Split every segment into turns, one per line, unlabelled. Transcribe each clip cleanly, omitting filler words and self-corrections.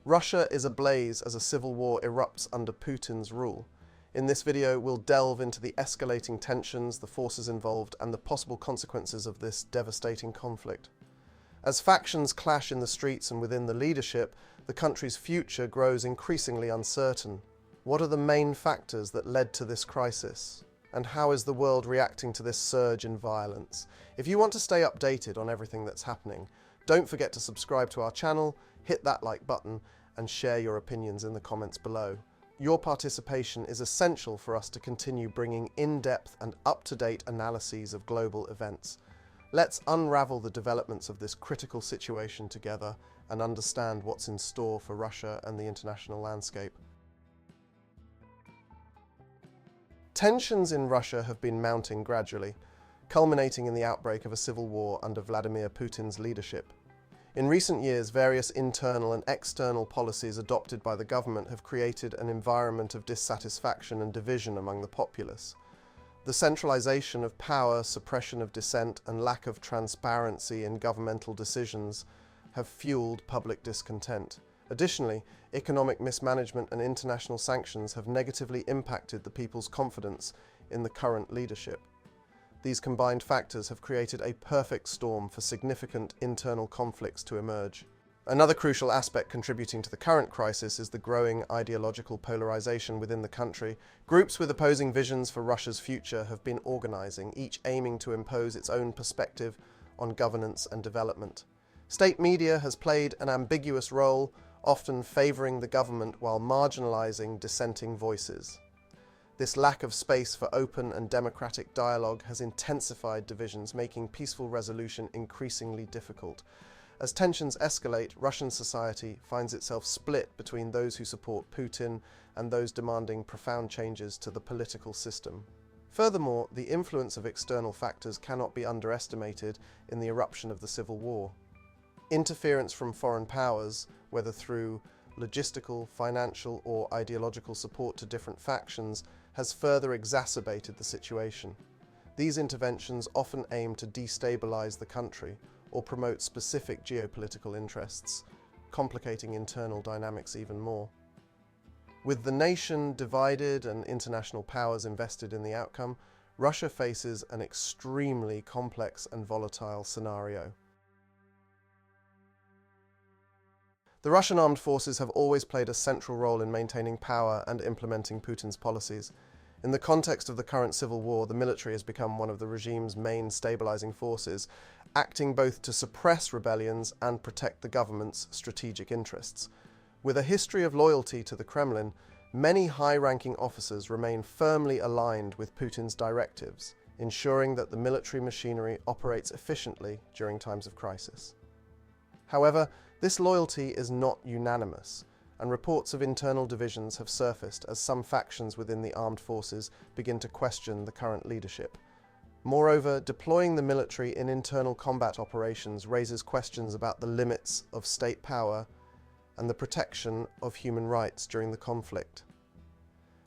Russia is ablaze as a civil war erupts under Putin's rule. In this video, we'll delve into the escalating tensions, the forces involved, and the possible consequences of this devastating conflict. As factions clash in the streets and within the leadership, the country's future grows increasingly uncertain. What are the main factors that led to this crisis? And how is the world reacting to this surge in violence? If you want to stay updated on everything that's happening, don't forget to subscribe to our channel, hit that like button, and share your opinions in the comments below. Your participation is essential for us to continue bringing in-depth and up-to-date analyses of global events. Let's unravel the developments of this critical situation together and understand what's in store for Russia and the international landscape. Tensions in Russia have been mounting gradually, culminating in the outbreak of a civil war under Vladimir Putin's leadership. In recent years, various internal and external policies adopted by the government have created an environment of dissatisfaction and division among the populace. The centralization of power, suppression of dissent, and lack of transparency in governmental decisions have fueled public discontent. Additionally, economic mismanagement and international sanctions have negatively impacted the people's confidence in the current leadership. These combined factors have created a perfect storm for significant internal conflicts to emerge. Another crucial aspect contributing to the current crisis is the growing ideological polarization within the country. Groups with opposing visions for Russia's future have been organizing, each aiming to impose its own perspective on governance and development. State media has played an ambiguous role, often favoring the government while marginalizing dissenting voices. This lack of space for open and democratic dialogue has intensified divisions, making peaceful resolution increasingly difficult. As tensions escalate, Russian society finds itself split between those who support Putin and those demanding profound changes to the political system. Furthermore, the influence of external factors cannot be underestimated in the eruption of the civil war. Interference from foreign powers, whether through logistical, financial, or ideological support to different factions, has further exacerbated the situation. These interventions often aim to destabilize the country or promote specific geopolitical interests, complicating internal dynamics even more. With the nation divided and international powers invested in the outcome, Russia faces an extremely complex and volatile scenario. The Russian armed forces have always played a central role in maintaining power and implementing Putin's policies. In the context of the current civil war, the military has become one of the regime's main stabilizing forces, acting both to suppress rebellions and protect the government's strategic interests. With a history of loyalty to the Kremlin, many high-ranking officers remain firmly aligned with Putin's directives, ensuring that the military machinery operates efficiently during times of crisis. However, this loyalty is not unanimous, and reports of internal divisions have surfaced as some factions within the armed forces begin to question the current leadership. Moreover, deploying the military in internal combat operations raises questions about the limits of state power and the protection of human rights during the conflict.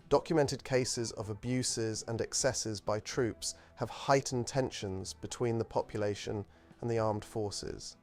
Documented cases of abuses and excesses by troops have heightened tensions between the population and the armed forces.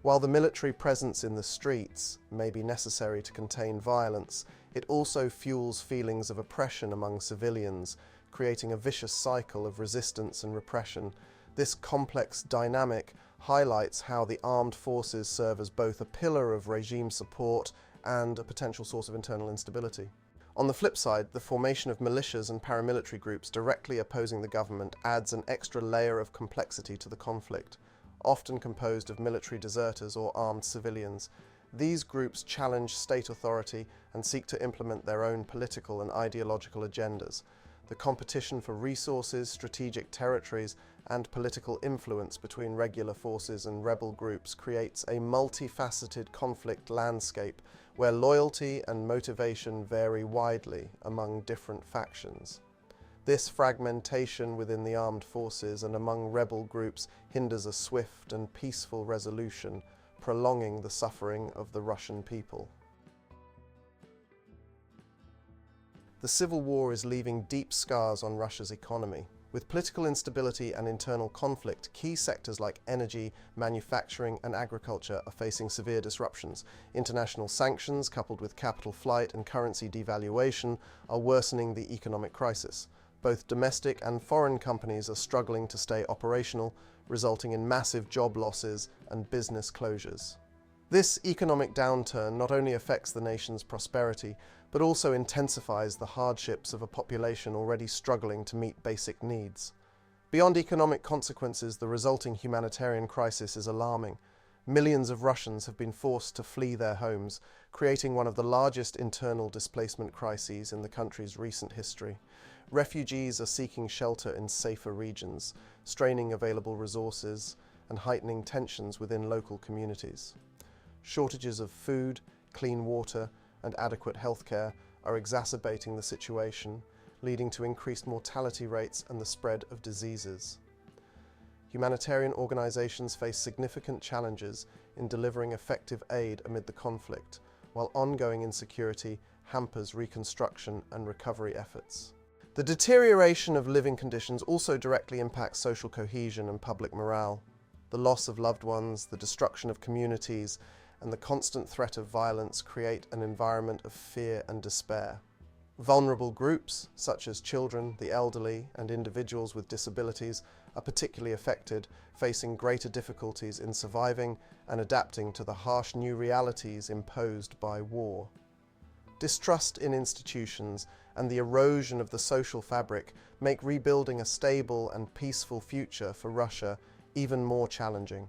While the military presence in the streets may be necessary to contain violence, it also fuels feelings of oppression among civilians, creating a vicious cycle of resistance and repression. This complex dynamic highlights how the armed forces serve as both a pillar of regime support and a potential source of internal instability. On the flip side, the formation of militias and paramilitary groups directly opposing the government adds an extra layer of complexity to the conflict. Often composed of military deserters or armed civilians. These groups challenge state authority and seek to implement their own political and ideological agendas. The competition for resources, strategic territories, and political influence between regular forces and rebel groups creates a multifaceted conflict landscape where loyalty and motivation vary widely among different factions. This fragmentation within the armed forces and among rebel groups hinders a swift and peaceful resolution, prolonging the suffering of the Russian people. The civil war is leaving deep scars on Russia's economy. With political instability and internal conflict, key sectors like energy, manufacturing, and agriculture are facing severe disruptions. International sanctions, coupled with capital flight and currency devaluation, are worsening the economic crisis. Both domestic and foreign companies are struggling to stay operational, resulting in massive job losses and business closures. This economic downturn not only affects the nation's prosperity, but also intensifies the hardships of a population already struggling to meet basic needs. Beyond economic consequences, the resulting humanitarian crisis is alarming. Millions of Russians have been forced to flee their homes, creating one of the largest internal displacement crises in the country's recent history. Refugees are seeking shelter in safer regions, straining available resources and heightening tensions within local communities. Shortages of food, clean water, and adequate healthcare are exacerbating the situation, leading to increased mortality rates and the spread of diseases. Humanitarian organizations face significant challenges in delivering effective aid amid the conflict, while ongoing insecurity hampers reconstruction and recovery efforts. The deterioration of living conditions also directly impacts social cohesion and public morale. The loss of loved ones, the destruction of communities, and the constant threat of violence create an environment of fear and despair. Vulnerable groups, such as children, the elderly, and individuals with disabilities, are particularly affected, facing greater difficulties in surviving and adapting to the harsh new realities imposed by war. Distrust in institutions and the erosion of the social fabric make rebuilding a stable and peaceful future for Russia even more challenging.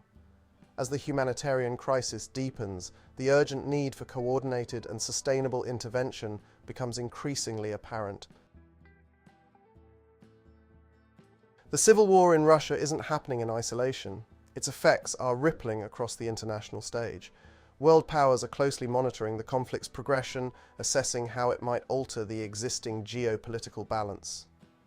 As the humanitarian crisis deepens, the urgent need for coordinated and sustainable intervention becomes increasingly apparent. The civil war in Russia isn't happening in isolation. Its effects are rippling across the international stage. World powers are closely monitoring the conflict's progression, assessing how it might alter the existing geopolitical balance.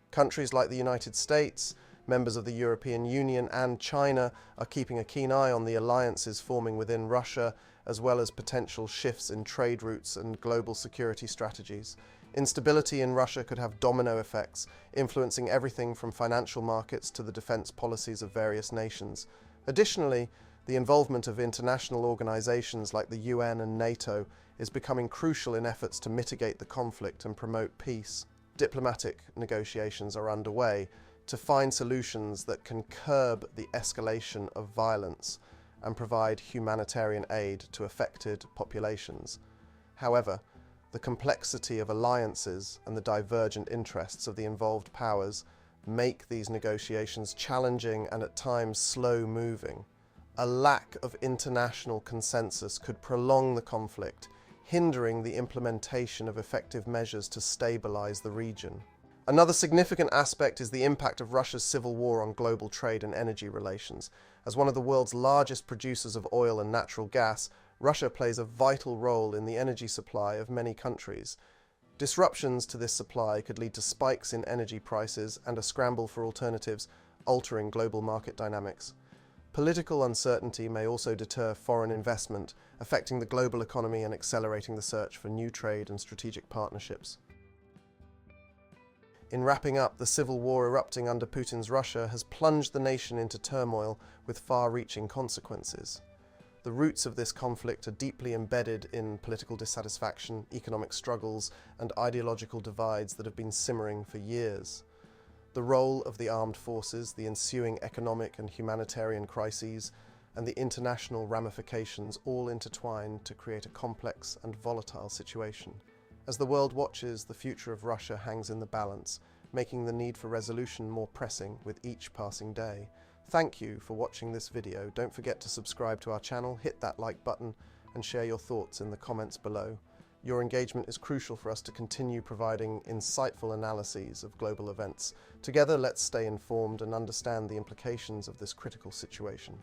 Countries like the United States, members of the European Union, and China are keeping a keen eye on the alliances forming within Russia, as well as potential shifts in trade routes and global security strategies. Instability in Russia could have domino effects, influencing everything from financial markets to the defense policies of various nations. Additionally, the involvement of international organizations like the UN and NATO is becoming crucial in efforts to mitigate the conflict and promote peace. Diplomatic negotiations are underway to find solutions that can curb the escalation of violence and provide humanitarian aid to affected populations. However, the complexity of alliances and the divergent interests of the involved powers make these negotiations challenging and at times slow-moving. A lack of international consensus could prolong the conflict, hindering the implementation of effective measures to stabilize the region. Another significant aspect is the impact of Russia's civil war on global trade and energy relations. As one of the world's largest producers of oil and natural gas, Russia plays a vital role in the energy supply of many countries. Disruptions to this supply could lead to spikes in energy prices and a scramble for alternatives, altering global market dynamics. Political uncertainty may also deter foreign investment, affecting the global economy and accelerating the search for new trade and strategic partnerships. In wrapping up, the civil war erupting under Putin's Russia has plunged the nation into turmoil with far-reaching consequences. The roots of this conflict are deeply embedded in political dissatisfaction, economic struggles, and ideological divides that have been simmering for years. The role of the armed forces, the ensuing economic and humanitarian crises, and the international ramifications all intertwine to create a complex and volatile situation. As the world watches, the future of Russia hangs in the balance, making the need for resolution more pressing with each passing day. Thank you for watching this video. Don't forget to subscribe to our channel, hit that like button, and share your thoughts in the comments below. Your engagement is crucial for us to continue providing insightful analyses of global events. Together, let's stay informed and understand the implications of this critical situation.